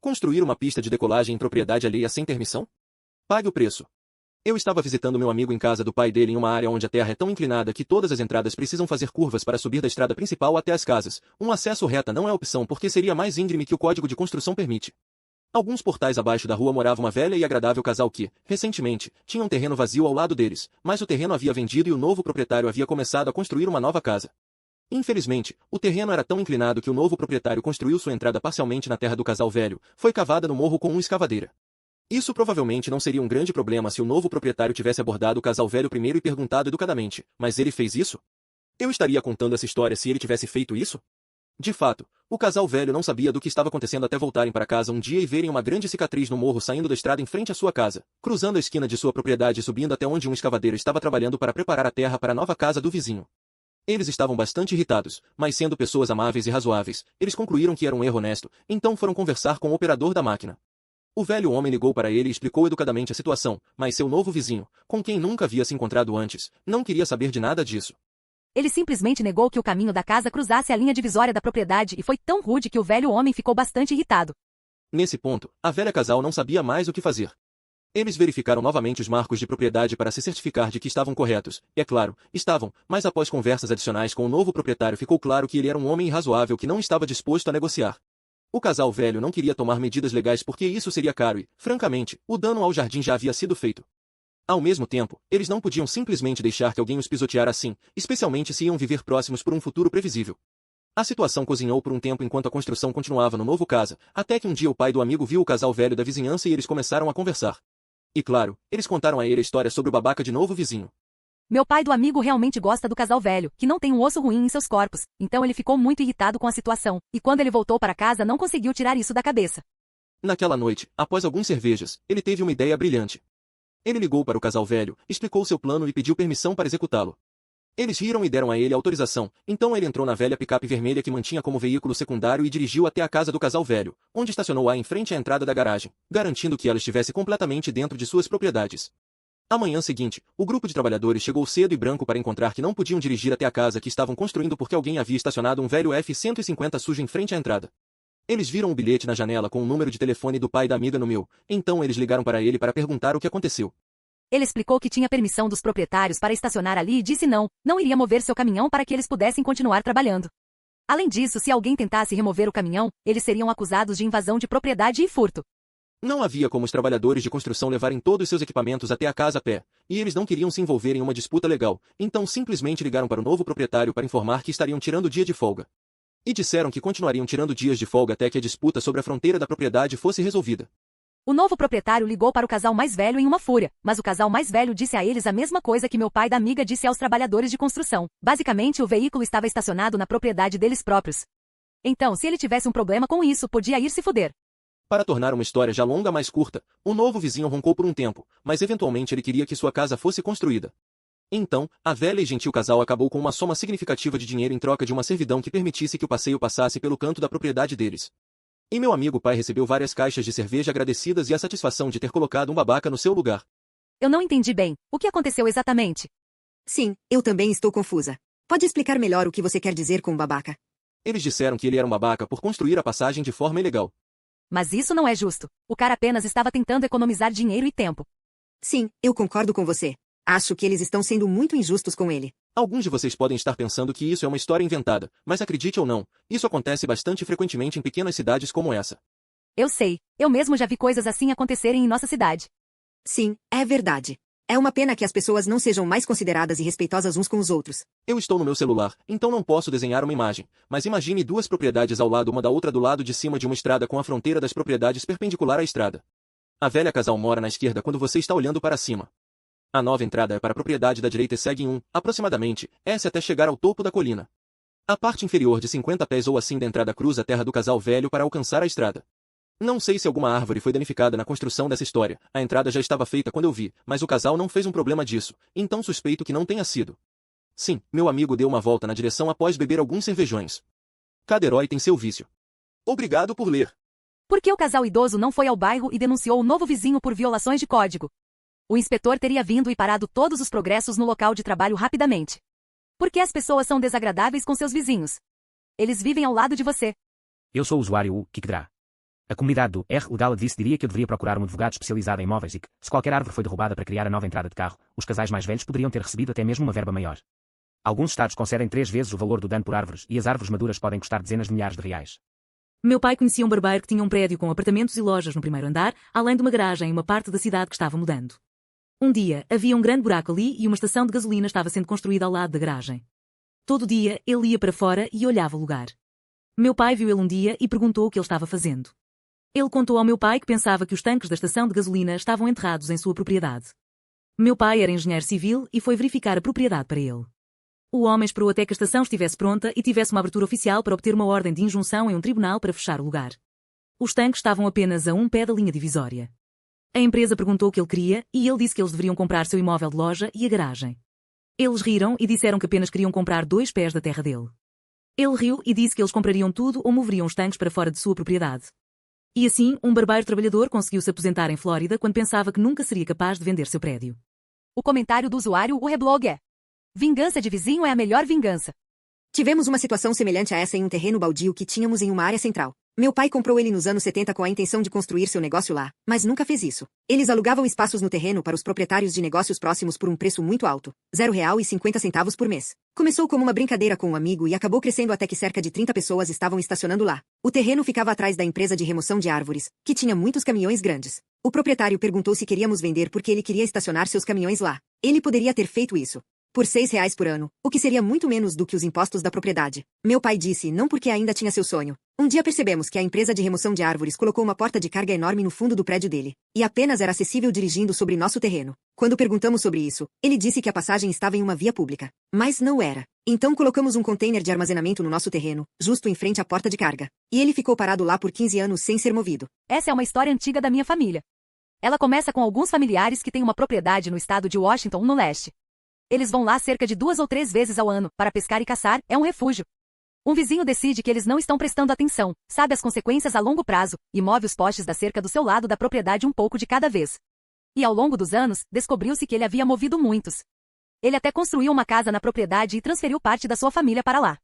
Construir uma pista de decolagem em propriedade alheia sem permissão? Pague o preço. Eu estava visitando meu amigo em casa do pai dele em uma área onde a terra é tão inclinada que todas as entradas precisam fazer curvas para subir da estrada principal até as casas. Um acesso reta não é opção porque seria mais íngreme que o código de construção permite. Alguns portais abaixo da rua morava uma velha e agradável casal que, recentemente, tinha um terreno vazio ao lado deles, mas o terreno havia vendido e o novo proprietário havia começado a construir uma nova casa. Infelizmente, o terreno era tão inclinado que o novo proprietário construiu sua entrada parcialmente na terra do casal velho, foi cavada no morro com uma escavadeira. Isso provavelmente não seria um grande problema se o novo proprietário tivesse abordado o casal velho primeiro e perguntado educadamente, mas ele fez isso? Eu estaria contando essa história se ele tivesse feito isso? De fato, o casal velho não sabia do que estava acontecendo até voltarem para casa um dia e verem uma grande cicatriz no morro saindo da estrada em frente à sua casa, cruzando a esquina de sua propriedade e subindo até onde um escavadeiro estava trabalhando para preparar a terra para a nova casa do vizinho. Eles estavam bastante irritados, mas sendo pessoas amáveis e razoáveis, eles concluíram que era um erro honesto, então foram conversar com o operador da máquina. O velho homem ligou para ele e explicou educadamente a situação, mas seu novo vizinho, com quem nunca havia se encontrado antes, não queria saber de nada disso. Ele simplesmente negou que o caminho da casa cruzasse a linha divisória da propriedade e foi tão rude que o velho homem ficou bastante irritado. Nesse ponto, a velha casal não sabia mais o que fazer. Eles verificaram novamente os marcos de propriedade para se certificar de que estavam corretos, e é claro, estavam, mas após conversas adicionais com o novo proprietário ficou claro que ele era um homem irrazoável que não estava disposto a negociar. O casal velho não queria tomar medidas legais porque isso seria caro e, francamente, o dano ao jardim já havia sido feito. Ao mesmo tempo, eles não podiam simplesmente deixar que alguém os pisotear assim, especialmente se iam viver próximos por um futuro previsível. A situação cozinhou por um tempo enquanto a construção continuava no novo casa, até que um dia o pai do amigo viu o casal velho da vizinhança e eles começaram a conversar. E claro, eles contaram a ele a história sobre o babaca de novo vizinho. Meu pai do amigo realmente gosta do casal velho, que não tem um osso ruim em seus corpos, então ele ficou muito irritado com a situação, e quando ele voltou para casa não conseguiu tirar isso da cabeça. Naquela noite, após algumas cervejas, ele teve uma ideia brilhante. Ele ligou para o casal velho, explicou seu plano e pediu permissão para executá-lo. Eles riram e deram a ele autorização, então ele entrou na velha picape vermelha que mantinha como veículo secundário e dirigiu até a casa do casal velho, onde estacionou-a em frente à entrada da garagem, garantindo que ela estivesse completamente dentro de suas propriedades. À manhã seguinte, o grupo de trabalhadores chegou cedo e branco para encontrar que não podiam dirigir até a casa que estavam construindo porque alguém havia estacionado um velho F-150 sujo em frente à entrada. Eles viram um bilhete na janela com o número de telefone do pai da amiga no meu, então eles ligaram para ele para perguntar o que aconteceu. Ele explicou que tinha permissão dos proprietários para estacionar ali e disse não iria mover seu caminhão para que eles pudessem continuar trabalhando. Além disso, se alguém tentasse remover o caminhão, eles seriam acusados de invasão de propriedade e furto. Não havia como os trabalhadores de construção levarem todos seus equipamentos até a casa a pé, e eles não queriam se envolver em uma disputa legal, então simplesmente ligaram para o novo proprietário para informar que estariam tirando o dia de folga. E disseram que continuariam tirando dias de folga até que a disputa sobre a fronteira da propriedade fosse resolvida. O novo proprietário ligou para o casal mais velho em uma fúria, mas o casal mais velho disse a eles a mesma coisa que meu pai da amiga disse aos trabalhadores de construção. Basicamente, o veículo estava estacionado na propriedade deles próprios. Então, se ele tivesse um problema com isso, podia ir se fuder. Para tornar uma história já longa mais curta, o novo vizinho roncou por um tempo, mas eventualmente ele queria que sua casa fosse construída. Então, a velha e gentil casal acabou com uma soma significativa de dinheiro em troca de uma servidão que permitisse que o passeio passasse pelo canto da propriedade deles. E meu amigo pai recebeu várias caixas de cerveja agradecidas e a satisfação de ter colocado um babaca no seu lugar. Eu não entendi bem. O que aconteceu exatamente? Sim, eu também estou confusa. Pode explicar melhor o que você quer dizer com babaca? Eles disseram que ele era um babaca por construir a passagem de forma ilegal. Mas isso não é justo. O cara apenas estava tentando economizar dinheiro e tempo. Sim, eu concordo com você. Acho que eles estão sendo muito injustos com ele. Alguns de vocês podem estar pensando que isso é uma história inventada, mas acredite ou não, isso acontece bastante frequentemente em pequenas cidades como essa. Eu sei. Eu mesmo já vi coisas assim acontecerem em nossa cidade. Sim, é verdade. É uma pena que as pessoas não sejam mais consideradas e respeitosas uns com os outros. Eu estou no meu celular, então não posso desenhar uma imagem, mas imagine duas propriedades ao lado uma da outra do lado de cima de uma estrada com a fronteira das propriedades perpendicular à estrada. A velha casal mora na esquerda quando você está olhando para cima. A nova entrada é para a propriedade da direita e segue aproximadamente, S até chegar ao topo da colina. A parte inferior de 50 pés ou assim da entrada cruza a terra do casal velho para alcançar a estrada. Não sei se alguma árvore foi danificada na construção dessa história, a entrada já estava feita quando eu vi, mas o casal não fez um problema disso, então suspeito que não tenha sido. Sim, meu amigo deu uma volta na direção após beber alguns cervejões. Cada herói tem seu vício. Obrigado por ler. Por que o casal idoso não foi ao bairro e denunciou o novo vizinho por violações de código? O inspetor teria vindo e parado todos os progressos no local de trabalho rapidamente. Por que as pessoas são desagradáveis com seus vizinhos? Eles vivem ao lado de você. Eu sou o usuário Kikdra. A comunidade do R. Udala disse diria que eu deveria procurar um advogado especializado em imóveis e que, se qualquer árvore foi derrubada para criar a nova entrada de carro, os casais mais velhos poderiam ter recebido até mesmo uma verba maior. Alguns estados concedem 3 vezes o valor do dano por árvores e as árvores maduras podem custar dezenas de milhares de reais. Meu pai conhecia um barbeiro que tinha um prédio com apartamentos e lojas no primeiro andar, além de uma garagem em uma parte da cidade que estava mudando. Um dia, havia um grande buraco ali e uma estação de gasolina estava sendo construída ao lado da garagem. Todo dia, ele ia para fora e olhava o lugar. Meu pai viu ele um dia e perguntou o que ele estava fazendo. Ele contou ao meu pai que pensava que os tanques da estação de gasolina estavam enterrados em sua propriedade. Meu pai era engenheiro civil e foi verificar a propriedade para ele. O homem esperou até que a estação estivesse pronta e tivesse uma abertura oficial para obter uma ordem de injunção em um tribunal para fechar o lugar. Os tanques estavam apenas a um pé da linha divisória. A empresa perguntou o que ele queria e ele disse que eles deveriam comprar seu imóvel de loja e a garagem. Eles riram e disseram que apenas queriam comprar 2 pés da terra dele. Ele riu e disse que eles comprariam tudo ou moveriam os tanques para fora de sua propriedade. E assim, um barbeiro trabalhador conseguiu se aposentar em Flórida quando pensava que nunca seria capaz de vender seu prédio. O comentário do usuário o reblog é: vingança de vizinho é a melhor vingança. Tivemos uma situação semelhante a essa em um terreno baldio que tínhamos em uma área central. Meu pai comprou ele nos anos 70 com a intenção de construir seu negócio lá, mas nunca fez isso. Eles alugavam espaços no terreno para os proprietários de negócios próximos por um preço muito alto, R$0,50 por mês. Começou como uma brincadeira com um amigo e acabou crescendo até que cerca de 30 pessoas estavam estacionando lá. O terreno ficava atrás da empresa de remoção de árvores, que tinha muitos caminhões grandes. O proprietário perguntou se queríamos vender porque ele queria estacionar seus caminhões lá. Ele poderia ter feito isso por R$6 por ano, o que seria muito menos do que os impostos da propriedade. Meu pai disse não porque ainda tinha seu sonho. Um dia percebemos que a empresa de remoção de árvores colocou uma porta de carga enorme no fundo do prédio dele, e apenas era acessível dirigindo sobre nosso terreno. Quando perguntamos sobre isso, ele disse que a passagem estava em uma via pública. Mas não era. Então colocamos um container de armazenamento no nosso terreno, justo em frente à porta de carga. E ele ficou parado lá por 15 anos sem ser movido. Essa é uma história antiga da minha família. Ela começa com alguns familiares que têm uma propriedade no estado de Washington, no leste. Eles vão lá cerca de 2 ou 3 vezes ao ano, para pescar e caçar, é um refúgio. Um vizinho decide que eles não estão prestando atenção, sabe as consequências a longo prazo, e move os postes da cerca do seu lado da propriedade um pouco de cada vez. E ao longo dos anos, descobriu-se que ele havia movido muitos. Ele até construiu uma casa na propriedade e transferiu parte da sua família para lá.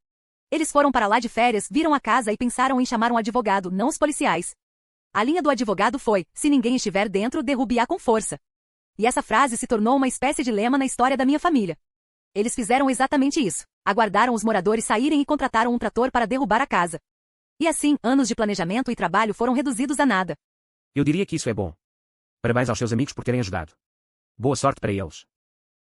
Eles foram para lá de férias, viram a casa e pensaram em chamar um advogado, não os policiais. A linha do advogado foi: se ninguém estiver dentro, derrube-a com força. E essa frase se tornou uma espécie de lema na história da minha família. Eles fizeram exatamente isso. Aguardaram os moradores saírem e contrataram um trator para derrubar a casa. E assim, anos de planejamento e trabalho foram reduzidos a nada. Eu diria que isso é bom. Parabéns aos seus amigos por terem ajudado. Boa sorte para eles.